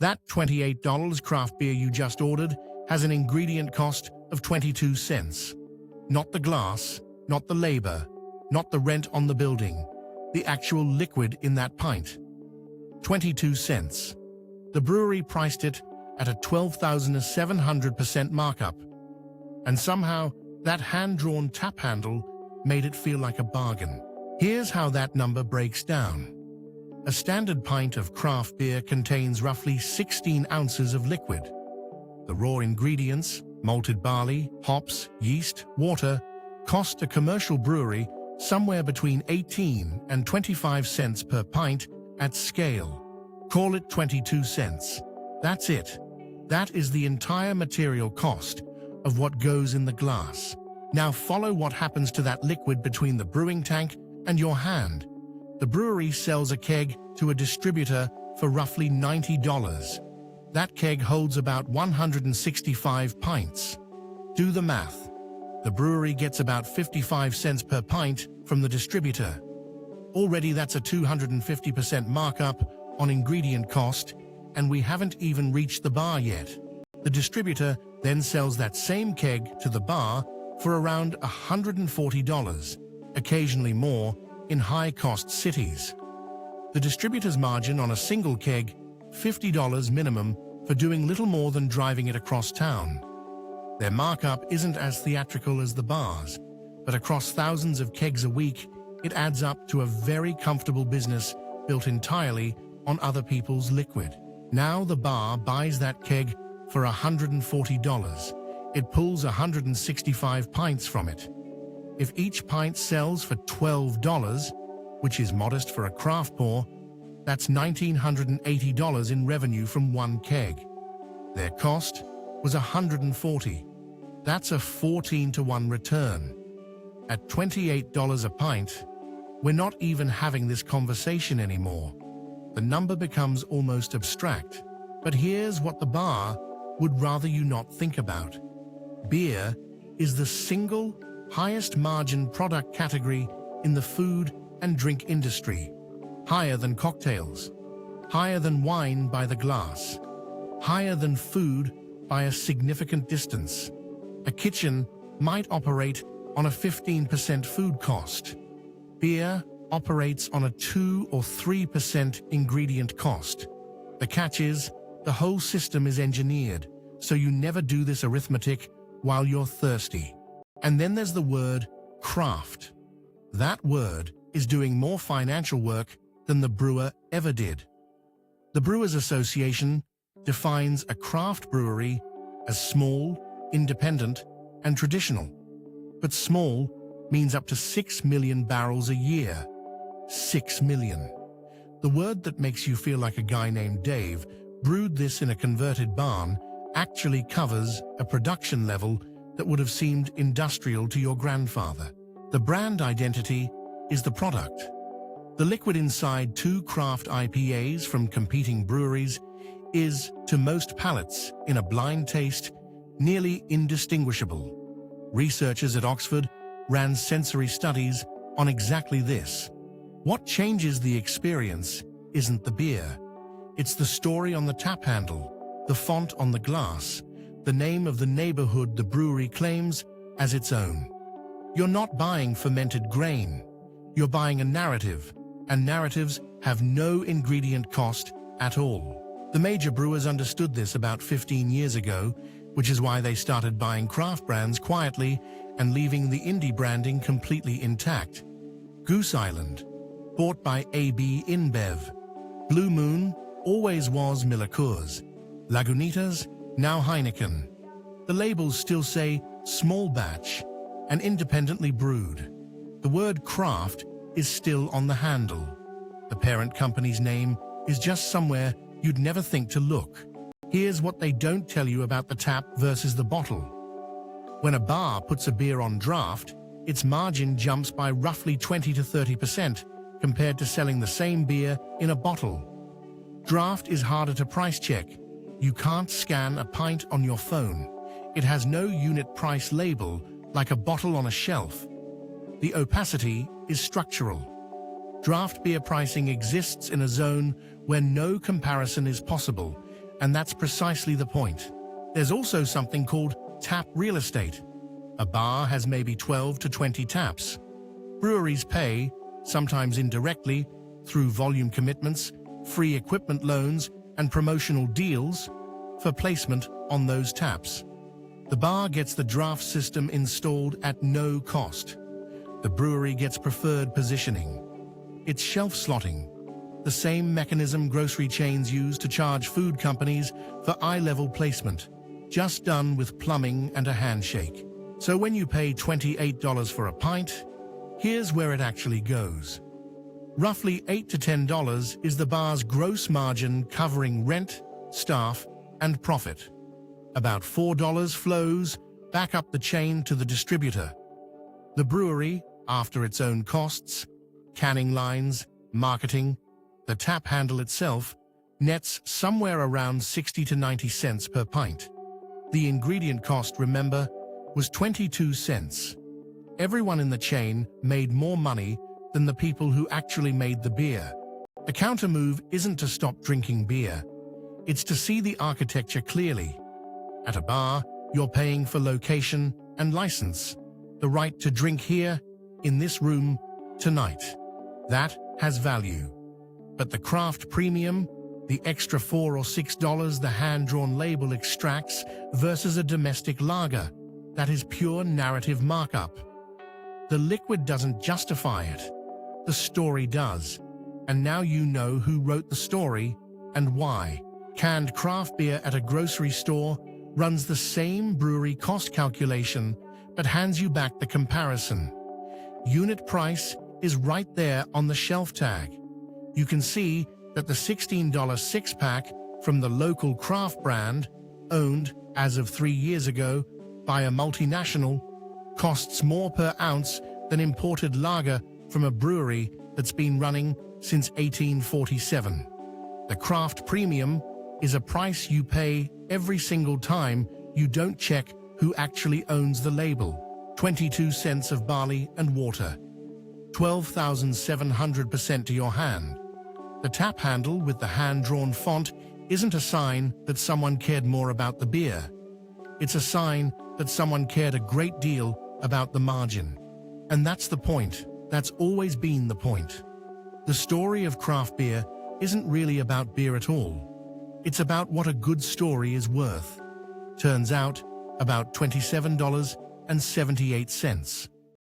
That $28 craft beer you just ordered has an ingredient cost of 22 cents. Not the glass, not the labor, not the rent on the building, the actual liquid in that pint. 22 cents. The brewery priced it at a 12,700% markup. And somehow, that hand-drawn tap handle made it feel like a bargain. Here's how that number breaks down. A standard pint of craft beer contains roughly 16 ounces of liquid. The raw ingredients, malted barley, hops, yeast, water, cost a commercial brewery somewhere between 18 and 25 cents per pint at scale. Call it 22 cents. That's it. That is the entire material cost of what goes in the glass. Now follow what happens to that liquid between the brewing tank and your hand. The brewery sells a keg to a distributor for roughly $90. That keg holds about 165 pints. Do the math. The brewery gets about 55 cents per pint from the distributor. Already that's a 250% markup on ingredient cost, and we haven't even reached the bar yet. The distributor then sells that same keg to the bar for around $140, occasionally more in high-cost cities. The distributor's margin on a single keg, $50 minimum for doing little more than driving it across town. Their markup isn't as theatrical as the bars, but across thousands of kegs a week, it adds up to a very comfortable business built entirely on other people's liquid. Now the bar buys that keg for $140. It pulls 165 pints from it. If each pint sells for $12, which is modest for a craft pour, that's $1,980 in revenue from one keg. Their cost was $140. That's a 14-to-1 return. At $28 a pint, we're not even having this conversation anymore. The number becomes almost abstract. But here's what the bar would rather you not think about. Beer is the single highest margin product category in the food and drink industry. Higher than cocktails, higher than wine by the glass, higher than food by a significant distance. A kitchen might operate on a 15% food cost. Beer operates on a 2 or 3% ingredient cost. The catch is, the whole system is engineered, so you never do this arithmetic while you're thirsty. And then there's the word craft. That word is doing more financial work than the brewer ever did. The Brewers Association defines a craft brewery as small, independent, and traditional. But small means up to 6 million barrels a year. 6 million. The word that makes you feel like a guy named Dave brewed this in a converted barn actually covers a production level that would have seemed industrial to your grandfather. The brand identity is the product. The liquid inside 2 craft IPAs from competing breweries is, to most palates in a blind taste, nearly indistinguishable. Researchers at Oxford ran sensory studies on exactly this. What changes the experience isn't the beer. It's the story on the tap handle, the font on the glass, the name of the neighborhood the brewery claims as its own. You're not buying fermented grain. You're buying a narrative, and narratives have no ingredient cost at all. The major brewers understood this about 15 years ago, which is why they started buying craft brands quietly and leaving the indie branding completely intact. Goose Island, bought by AB InBev. Blue Moon always was Miller Coors. Lagunitas, now Heineken. The labels still say small batch and independently brewed. The word craft is still on the handle. The parent company's name is just somewhere you'd never think to look. Here's what they don't tell you about the tap versus the bottle. When a bar puts a beer on draft, its margin jumps by roughly 20 to 30% compared to selling the same beer in a bottle. Draft is harder to price check. You can't scan a pint on your phone. It has no unit price label like a bottle on a shelf. The opacity is structural. Draft beer pricing exists in a zone where no comparison is possible, And that's precisely the point. There's also something called tap real estate. A bar has maybe 12 to 20 taps. Breweries pay, sometimes indirectly, through volume commitments, free equipment loans, and promotional deals, for placement on those taps. The bar gets the draft system installed at no cost. The brewery gets preferred positioning. It's shelf slotting, the same mechanism grocery chains use to charge food companies for eye-level placement, just done with plumbing and a handshake. So when you pay $28 for a pint, here's where it actually goes. Roughly $8 to $10 is the bar's gross margin covering rent, staff, and profit. About $4 flows back up the chain to the distributor. The brewery, after its own costs, canning lines, marketing, the tap handle itself, nets somewhere around 60 to 90 cents per pint. The ingredient cost, remember, was 22 cents. Everyone in the chain made more money than the people who actually made the beer. The counter move isn't to stop drinking beer. It's to see the architecture clearly. At a bar, you're paying for location and license, the right to drink here, in this room, tonight. That has value. But the craft premium, the extra $4 or $6 the hand-drawn label extracts versus a domestic lager, that is pure narrative markup. The liquid doesn't justify it. The story does. And now you know who wrote the story and why. Canned craft beer at a grocery store runs the same brewery cost calculation, but hands you back the comparison. Unit price is right there on the shelf tag. You can see that the $16 six-pack from the local craft brand, owned, as of 3 years ago, by a multinational, costs more per ounce than imported lager from a brewery that's been running since 1847. The craft premium is a price you pay every single time you don't check who actually owns the label. 22 cents of barley and water. 12,700% to your hand. The tap handle with the hand-drawn font isn't a sign that someone cared more about the beer. It's a sign that someone cared a great deal about the margin. And that's the point. That's always been the point. The story of craft beer isn't really about beer at all. It's about what a good story is worth. Turns out, about $27.78.